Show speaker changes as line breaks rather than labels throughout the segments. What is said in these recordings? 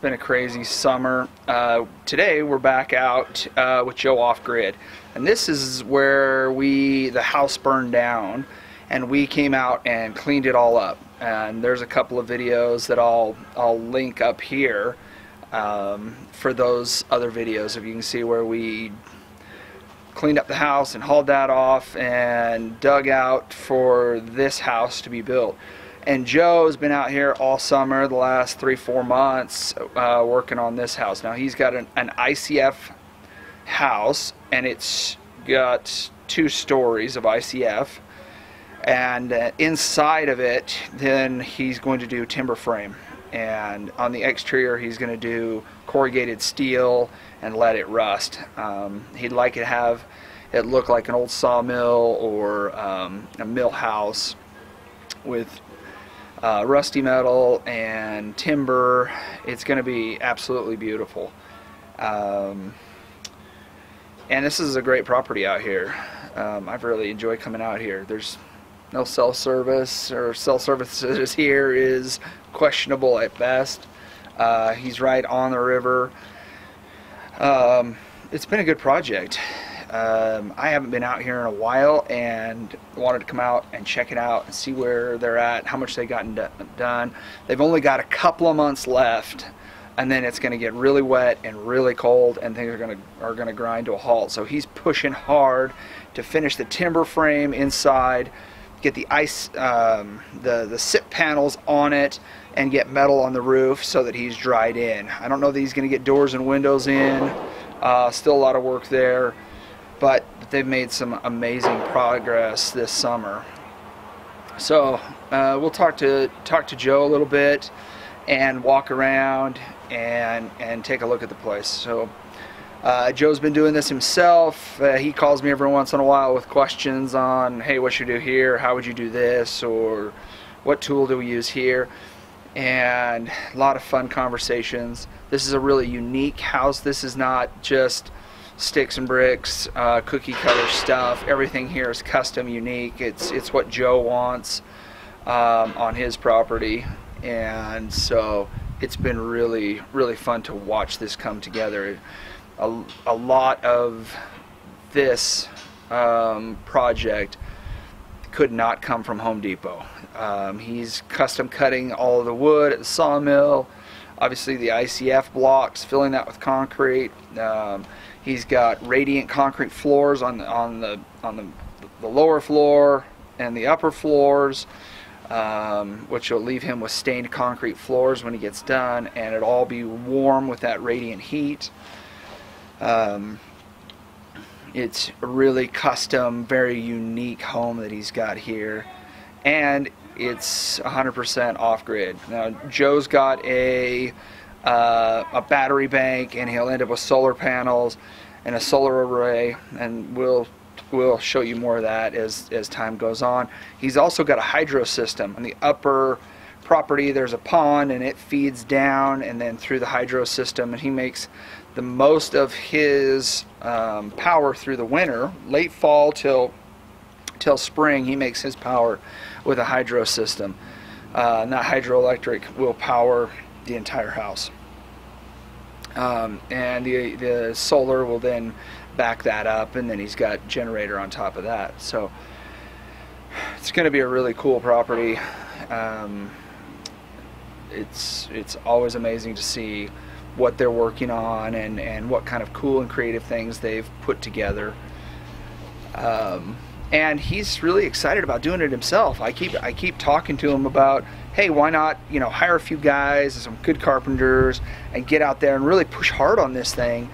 been a crazy summer. Today we're back out with Joe off grid, and this is where the house burned down, and we came out and cleaned it all up. And there's a couple of videos that I'll link up here for those other videos. If you can see where we cleaned up the house and hauled that off and dug out for this house to be built. And Joe's been out here all summer, the last 3-4 months, working on this house. Now he's got an ICF house, and it's got 2 stories of ICF, and inside of it then he's going to do timber frame, and on the exterior he's going to do corrugated steel and let it rust. He'd like to have it look like an old sawmill or a mill house with rusty metal and timber. It's going to be absolutely beautiful. And this is a great property out here. I've really enjoyed coming out here. There's no cell service, or cell services here is questionable at best. He's right on the river. It's been a good project. I haven't been out here in a while and wanted to come out and check it out and see where they're at, how much they've gotten done. They've only got a couple of months left, and then it's going to get really wet and really cold, and things are going to grind to a halt. So he's pushing hard to finish the timber frame inside, get the the SIP panels on it, and get metal on the roof so that he's dried in. I don't know that he's going to get doors and windows in. Still a lot of work there. But they've made some amazing progress this summer. So we'll talk to Joe a little bit and walk around and take a look at the place. So Joe's been doing this himself. He calls me every once in a while with questions on, hey, what should you do here? How would you do this? Or what tool do we use here? And a lot of fun conversations. This is a really unique house. This is not just sticks and bricks, cookie cutter stuff. Everything here is custom, unique. It's what Joe wants on his property, and so it's been really fun to watch this come together. A lot of this project could not come from Home Depot. He's custom cutting all of the wood at the sawmill, obviously the ICF blocks, filling that with concrete. He's got radiant concrete floors on the lower floor and the upper floors, which will leave him with stained concrete floors when he gets done, and it'll all be warm with that radiant heat. It's a really custom, very unique home that he's got here, and it's 100% off-grid. Now Joe's got a battery bank, and he'll end up with solar panels and a solar array, and we'll show you more of that as time goes on. He's also got a hydro system. On the upper property there's a pond, and it feeds down and then through the hydro system, and he makes the most of his power through the winter. Late fall till spring he makes his power with a hydro system, and that hydroelectric will power the entire house, and the solar will then back that up, and then he's got generator on top of that. So it's going to be a really cool property. It's always amazing to see what they're working on and what kind of cool and creative things they've put together. And he's really excited about doing it himself. I keep talking to him about, hey, why not, hire a few guys and some good carpenters and get out there and really push hard on this thing.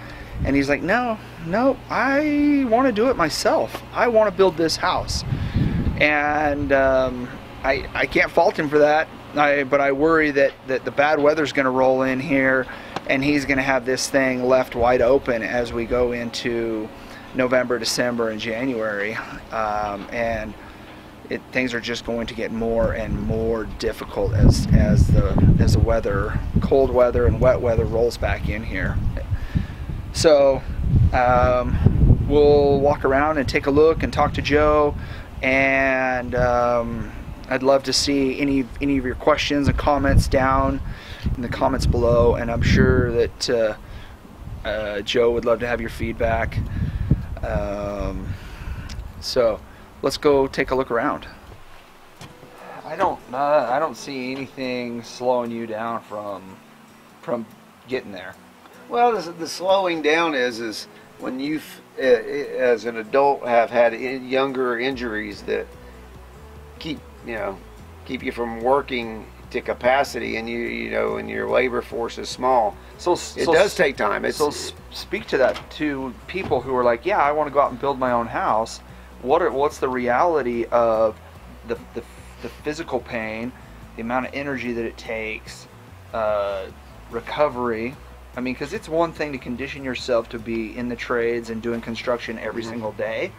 And he's like, no, I want to do it myself. I want to build this house. And I can't fault him for that. But I worry that the bad weather's going to roll in here, and he's going to have this thing left wide open as we go into November, December, and January, and things are just going to get more and more difficult as the weather, cold weather and wet weather, rolls back in here. So we'll walk around and take a look and talk to Joe, and I'd love to see any of your questions and comments down in the comments below, and I'm sure that Joe would love to have your feedback. So let's go take a look around. I don't see anything slowing you down from getting there.
Well, the slowing down is when you, as an adult, have had younger injuries that keep you from working to capacity, and and your labor force is small. So it does take time.
So speak to that to people who are like, yeah, I want to go out and build my own house. What's the reality of the physical pain, the amount of energy that it takes, recovery? I mean, because it's one thing to condition yourself to be in the trades and doing construction every single day.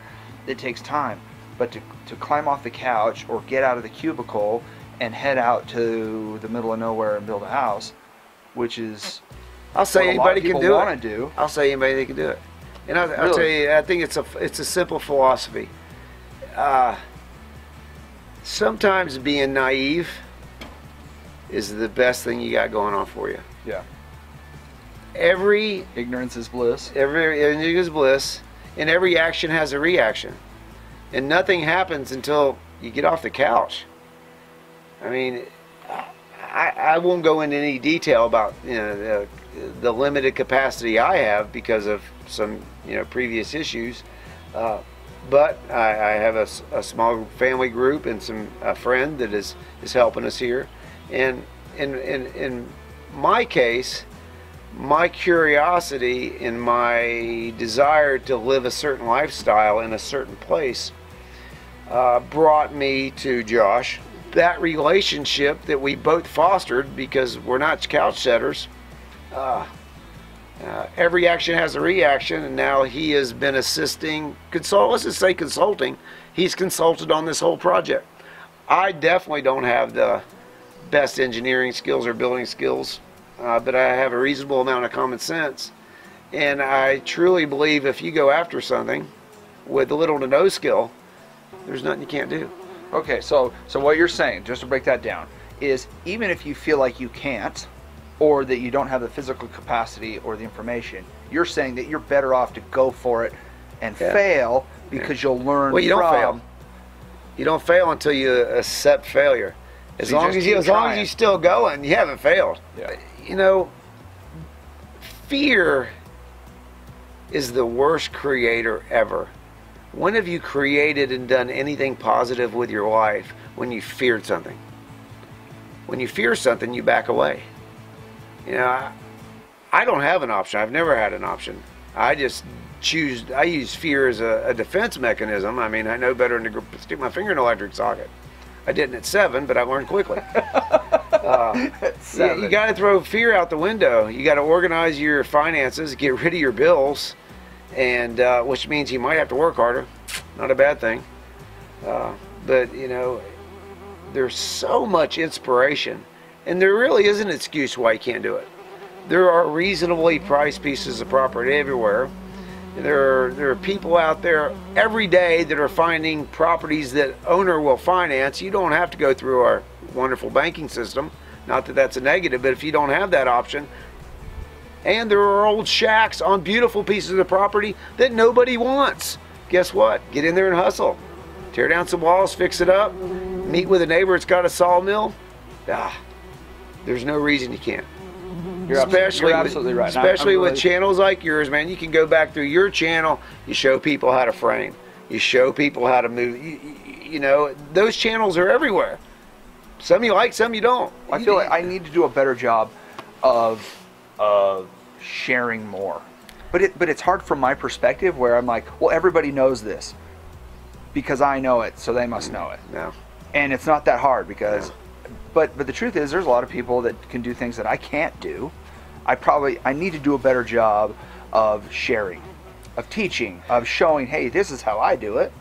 It takes time. But to climb off the couch or get out of the cubicle and head out to the middle of nowhere and build a house, which is
I'll say anybody can do
it.
I'll say anybody can do it. And I'll tell you, I think it's a simple philosophy. Sometimes being naive is the best thing you got going on for you.
Yeah. Ignorance is bliss.
Ignorance is bliss, and every action has a reaction, and nothing happens until you get off the couch. I mean, I won't go into any detail about the limited capacity I have because of some previous issues, but I have a small family group and a friend that is helping us here, and in my case, my curiosity and my desire to live a certain lifestyle in a certain place brought me to Josh. That relationship that we both fostered, because we're not couch setters, every action has a reaction, and now he has been assisting, let's just say consulting. He's consulted on this whole project. I definitely don't have the best engineering skills or building skills, but I have a reasonable amount of common sense, and I truly believe if you go after something with little to no skill, there's nothing you can't do.
Okay, so what you're saying, just to break that down, is even if you feel like you can't, or that you don't have the physical capacity or the information, you're saying that you're better off to go for it and fail, because you'll learn.
Well, you don't fail. You don't fail until you accept failure. As long as you're still going, you haven't failed.
Yeah.
Fear is the worst creator ever. When have you created and done anything positive with your life when you feared something? When you fear something, you back away. I don't have an option. I've never had an option. I use fear as a defense mechanism. I mean, I know better than to stick my finger in an electric socket. I didn't at 7, but I learned quickly. You got to throw fear out the window. You got to organize your finances, get rid of your bills, and which means you might have to work harder. Not a bad thing. But there's so much inspiration, and there really is an excuse why you can't do it. There are reasonably priced pieces of property everywhere. There are people out there every day that are finding properties that owner will finance. You don't have to go through our wonderful banking system. Not that that's a negative, but if you don't have that option, and there are old shacks on beautiful pieces of property that nobody wants. Guess what? Get in there and hustle. Tear down some walls, fix it up, meet with a neighbor that's got a sawmill. There's no reason you can't.
You're absolutely right.
Especially with channels like yours, man. You can go back through your channel. You show people how to frame. You show people how to move. Those channels are everywhere. Some you like, some you don't.
I feel like I need to do a better job of sharing more. But it's hard from my perspective, where I'm like, well, everybody knows this because I know it, so they must know it.
No.
And it's not that hard because. No. But the truth is, there's a lot of people that can do things that I can't do. I need to do a better job of sharing, of teaching, of showing, hey, this is how I do it.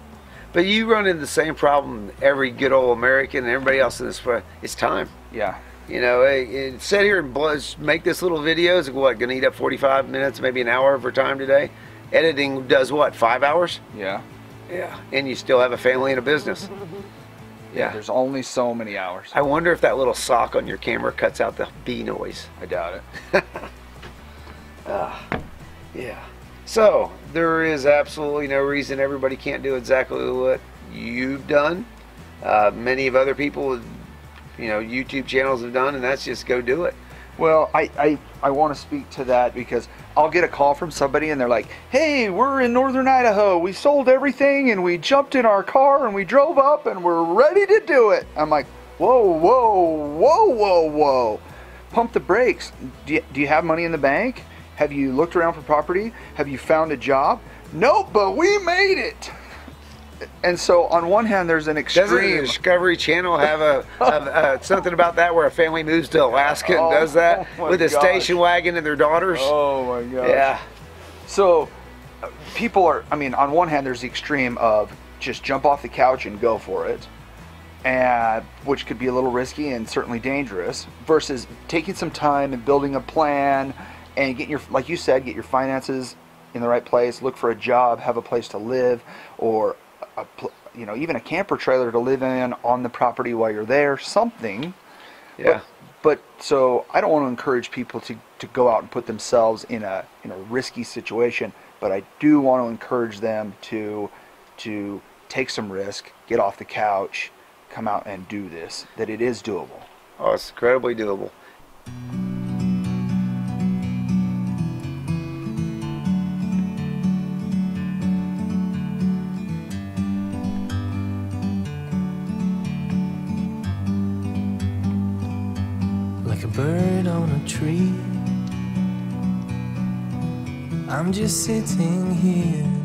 But you run into the same problem every good old American and everybody else in this. It's time.
Yeah.
Sit here and make this little video. Is what, going to eat up 45 minutes, maybe an hour of our time today? Editing does what, 5 hours?
Yeah.
Yeah. And you still have a family and a business. Yeah.
There's only so many hours.
I wonder if that little sock on your camera cuts out the bee noise.
I doubt it.
Yeah. So there is absolutely no reason everybody can't do exactly what you've done. Many of other people with, YouTube channels have done, and that's just go do it.
Well, I want to speak to that because I'll get a call from somebody and they're like, hey, we're in northern Idaho. We sold everything and we jumped in our car and we drove up and we're ready to do it. I'm like, whoa, whoa, whoa, whoa, whoa. Pump the brakes. Do you have money in the bank? Have you looked around for property? Have you found a job? Nope, but we made it. And so on one hand, there's an extreme.
Doesn't the Discovery Channel have a something about that where a family moves to Alaska and does that with a station wagon and their daughters?
Oh my gosh.
Yeah.
So people are, on one hand, there's the extreme of just jump off the couch and go for it, and which could be a little risky and certainly dangerous, versus taking some time and building a plan and getting your, like you said, get your finances in the right place, look for a job, have a place to live, or even a camper trailer to live in on the property while you're there, something.
Yeah.
But so I don't want to encourage people to go out and put themselves in a risky situation, but I do want to encourage them to take some risk, get off the couch, come out and do this, that it is doable.
Oh, it's incredibly doable.
Like a bird on a tree, I'm just sitting here